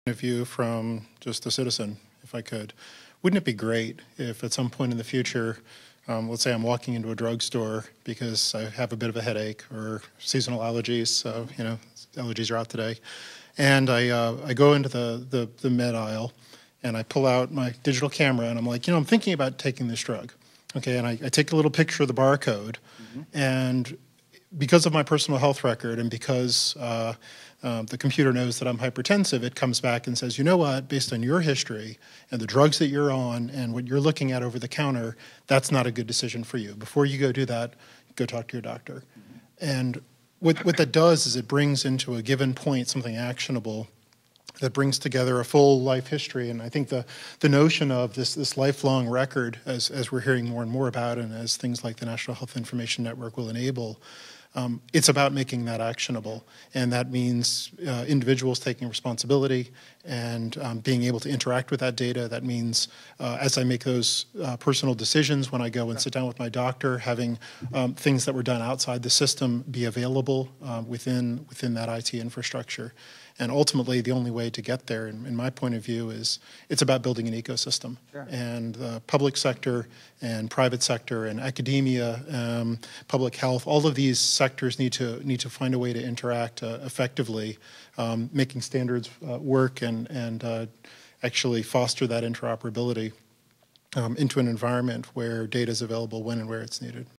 Of view from just a citizen, if I could. Wouldn't it be great if at some point in the future, let's say I'm walking into a drugstore because I have a bit of a headache or seasonal allergies, so, allergies are out today, and I go into the med aisle and I pull out my digital camera and I'm like, I'm thinking about taking this drug. Okay, and I take a little picture of the barcode, and because of my personal health record and because the computer knows that I'm hypertensive, it comes back and says, you know what, based on your history and the drugs that you're on and what you're looking at over the counter, that's not a good decision for you. Before you go do that, go talk to your doctor. And what that does is it brings into a given point something actionable that brings together a full life history. And I think the notion of this lifelong record, as we're hearing more and more about, and as things like the National Health Information Network will enable, it's about making that actionable. And that means individuals taking responsibility and being able to interact with that data. That means as I make those personal decisions when I go and sit down with my doctor, having things that were done outside the system be available within that IT infrastructure. And ultimately, the only way to get there, in my point of view, is it's about building an ecosystem. Sure. And the public sector and private sector and academia, public health, all of these sectors need to find a way to interact effectively, making standards work and actually foster that interoperability into an environment where data is available when and where it's needed.